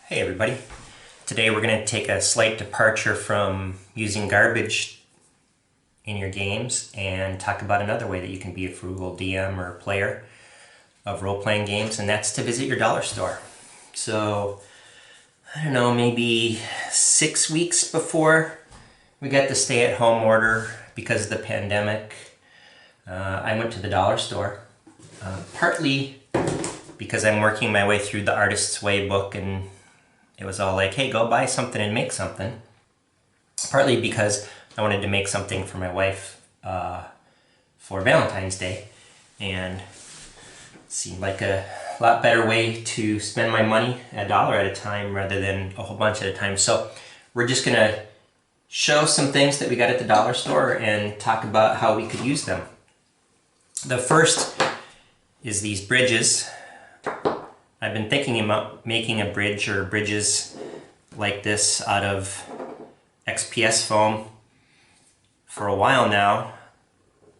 Hey everybody. Today we're going to take a slight departure from using garbage in your games and talk about another way that you can be a frugal DM or player of role-playing games, and that's to visit your dollar store. So, I don't know, maybe 6 weeks before we got the stay-at-home order because of the pandemic, I went to the dollar store, partly because I'm working my way through the Artist's Way book, and it was all like, hey, go buy something and make something. Partly because I wanted to make something for my wife for Valentine's Day, and it seemed like a lot better way to spend my money, $1 at a time rather than a whole bunch at a time. So we're just gonna show some things that we got at the dollar store and talk about how we could use them. The first is these bridges. I've been thinking about making a bridge or bridges like this out of XPS foam for a while now.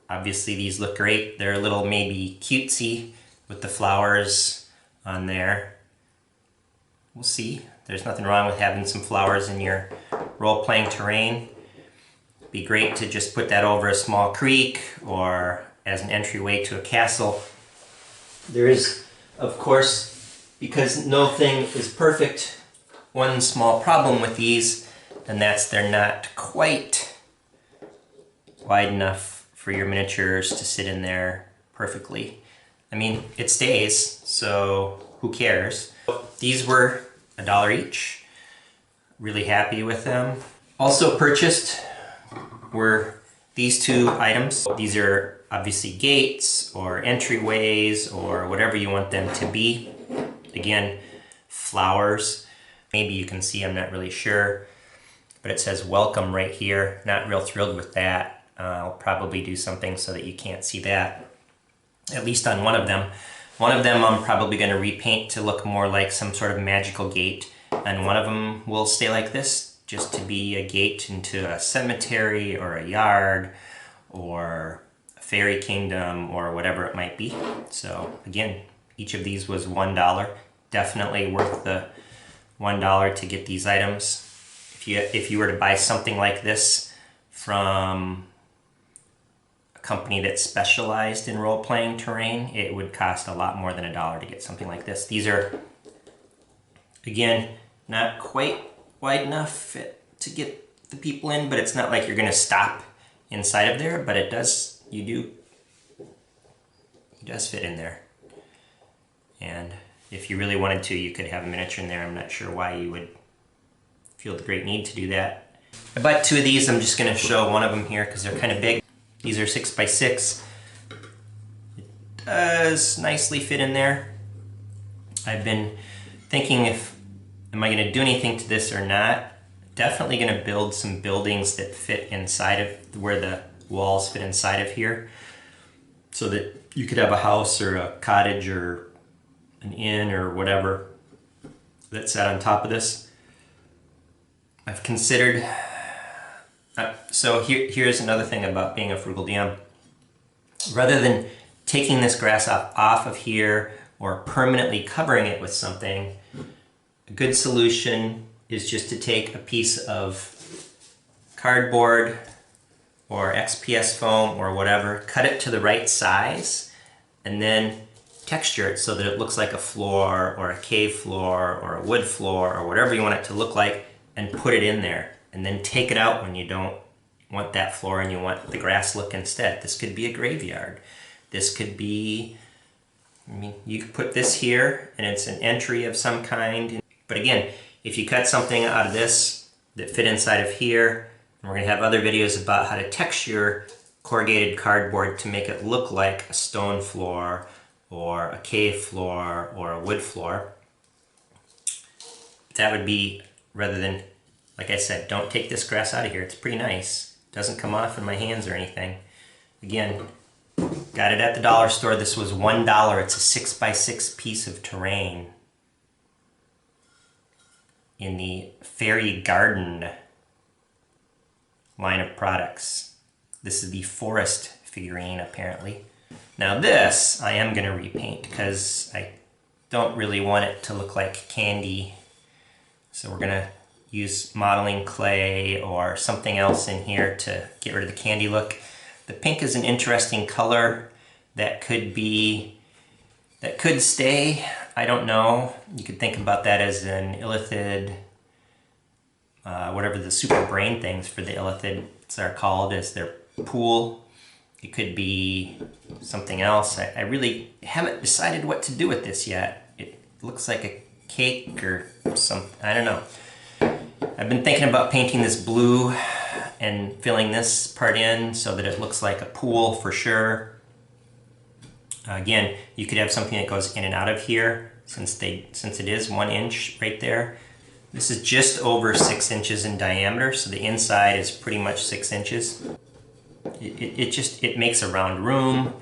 Obviously these look great. They're a little maybe cutesy with the flowers on there. We'll see. There's nothing wrong with having some flowers in your role-playing terrain. It'd be great to just put that over a small creek or as an entryway to a castle. There is, of course, because no thing is perfect, one small problem with these, and that's they're not quite wide enough for your miniatures to sit in there perfectly. I mean, it stays, so who cares? These were $1 each. Really happy with them. Also purchased were these two items. These are obviously gates or entryways or whatever you want them to be. Again, flowers. Maybe you can see, I'm not really sure, but it says welcome right here. Not real thrilled with that. I'll probably do something so that you can't see that, at least on one of them. One of them I'm probably going to repaint to look more like some sort of magical gate, and one of them will stay like this, just to be a gate into a cemetery or a yard or a fairy kingdom or whatever it might be. So again, each of these was $1. Definitely worth the $1 to get these items. If you were to buy something like this from a company that specialized in role-playing terrain, it would cost a lot more than $1 to get something like this. These are, again, not quite wide enough to get the people in, but it's not like you're gonna stop inside of there, but it does fit in there. And if you really wanted to, you could have a miniature in there. I'm not sure why you would feel the great need to do that. I bought two of these. I'm just going to show one of them here because they're kind of big. These are 6x6. It does nicely fit in there. I've been thinking, am I going to do anything to this or not? Definitely going to build some buildings that fit inside of where the walls fit inside of here, so that you could have a house or a cottage or an inn or whatever that sat on top of this. I've considered, so here's another thing about being a frugal DM. Rather than taking this grass off of here or permanently covering it with something, a good solution is just to take a piece of cardboard or XPS foam or whatever, cut it to the right size, and then texture it so that it looks like a floor or a cave floor or a wood floor or whatever you want it to look like, and put it in there, and then take it out when you don't want that floor and you want the grass look instead. This could be a graveyard. This could be, I mean, you could put this here and it's an entry of some kind. But again, if you cut something out of this that fit inside of here, and we're going to have other videos about how to texture corrugated cardboard to make it look like a stone floor or a cave floor or a wood floor. That would be, rather than, like I said, don't take this grass out of here. It's pretty nice. Doesn't come off in my hands or anything. Again, got it at the dollar store. This was $1. It's a 6x6 piece of terrain in the Fairy Garden line of products. This is the forest figurine, apparently. Now this, I am going to repaint because I don't really want it to look like candy So we're gonna use modeling clay or something else in here to get rid of the candy look. The pink is an interesting color that could stay. I don't know. You could think about that as an illithid, whatever the super brain things for the illithids are called, is their pool. It could be something else. I really haven't decided what to do with this yet. It looks like a cake or something, I don't know. I've been thinking about painting this blue and filling this part in so that it looks like a pool for sure. Again, you could have something that goes in and out of here since it is 1 inch right there. This is just over 6 inches in diameter, so the inside is pretty much 6 inches. It makes a round room.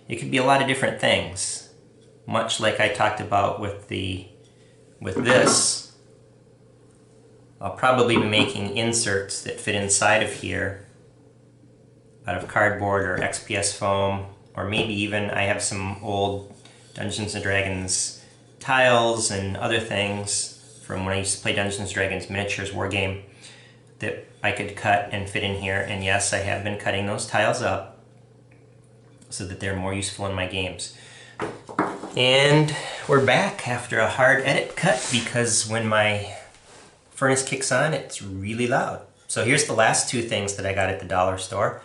It could be a lot of different things. Much like I talked about with this, I'll probably be making inserts that fit inside of here out of cardboard or XPS foam, or maybe even I have some old Dungeons & Dragons tiles and other things from when I used to play Dungeons & Dragons miniatures war game that I could cut and fit in here. And yes, I have been cutting those tiles up so that they're more useful in my games. And we're back after a hard edit cut because when my furnace kicks on, it's really loud. So here's the last two things that I got at the dollar store.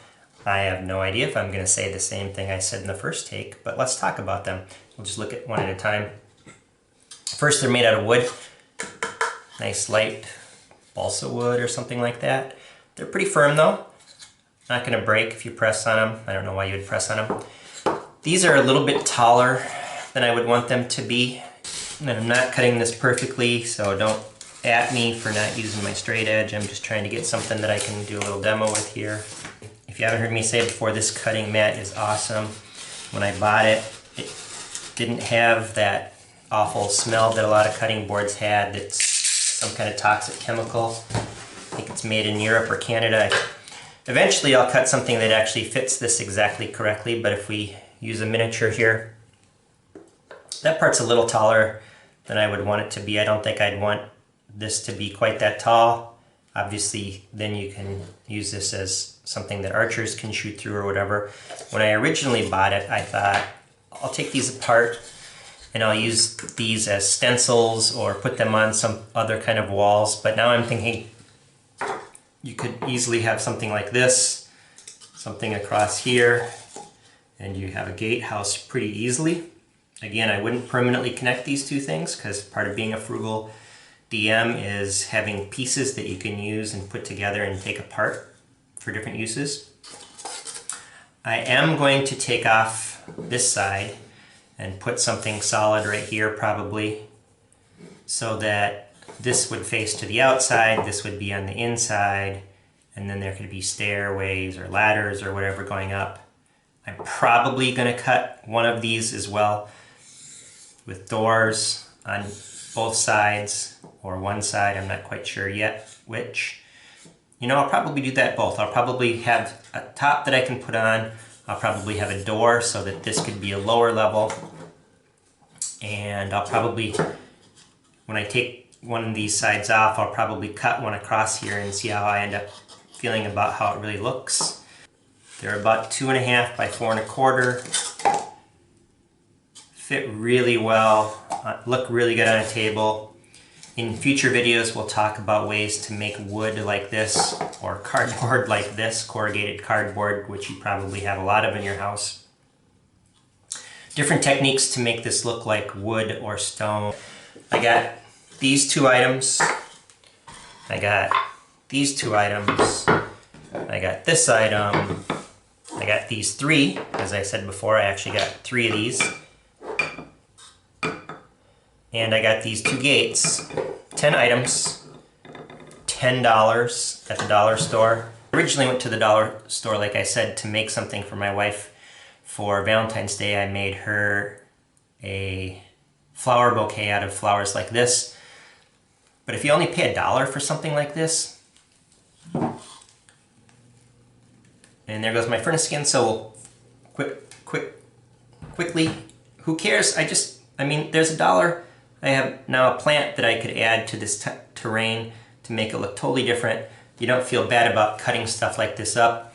I have no idea if I'm going to say the same thing I said in the first take, but let's talk about them. We'll just look at one at a time. First, they're made out of wood. Nice light balsa wood or something like that. They're pretty firm though. Not going to break if you press on them. I don't know why you would press on them. These are a little bit taller than I would want them to be. And I'm not cutting this perfectly, so don't at me for not using my straight edge. I'm just trying to get something that I can do a little demo with here. If you haven't heard me say before, this cutting mat is awesome. When I bought it, it didn't have that awful smell that a lot of cutting boards had. That's some kind of toxic chemical. I think it's made in Europe or Canada. Eventually I'll cut something that actually fits this exactly correctly, but if we use a miniature here, that part's a little taller than I would want it to be. I don't think I'd want this to be quite that tall. Obviously, then you can use this as something that archers can shoot through or whatever. When I originally bought it, I thought, I'll take these apart and I'll use these as stencils or put them on some other kind of walls. But now I'm thinking you could easily have something like this, something across here, and you have a gatehouse pretty easily. Again, I wouldn't permanently connect these two things because part of being a frugal DM is having pieces that you can use and put together and take apart for different uses. I am going to take off this side and put something solid right here probably, so that this would face to the outside, this would be on the inside, and then there could be stairways or ladders or whatever going up. I'm probably going to cut one of these as well with doors on both sides or one side. I'm not quite sure yet which. You know, I'll probably do that both. I'll probably have a top that I can put on. I'll probably have a door so that this could be a lower level. And I'll probably, when I take one of these sides off, I'll probably cut one across here and see how I end up feeling about how it really looks. They're about 2.5 by 4.25. Fit really well, look really good on a table. In future videos, we'll talk about ways to make wood like this or cardboard like this, corrugated cardboard, which you probably have a lot of in your house. Different techniques to make this look like wood or stone. I got these two items. I got these two items. I got this item. I got these three. As I said before, I actually got 3 of these. And I got these 2 gates. 10 items, $10 at the dollar store. I originally went to the dollar store, like I said, to make something for my wife for Valentine's Day. I made her a flower bouquet out of flowers like this. But if you only pay $1 for something like this, and there goes my furnace skin, so quickly, who cares? I mean, there's $1. I have now a plant that I could add to this terrain to make it look totally different. You don't feel bad about cutting stuff like this up.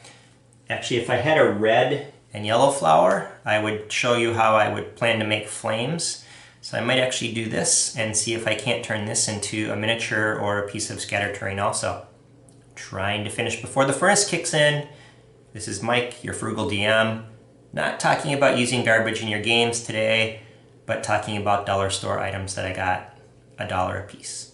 Actually, if I had a red and yellow flower, I would show you how I would plan to make flames. So I might actually do this and see if I can't turn this into a miniature or a piece of scattered terrain also. Trying to finish before the furnace kicks in. This is Mike, your frugal DM. Not talking about using garbage in your games today, but talking about dollar store items that I got $1 a piece.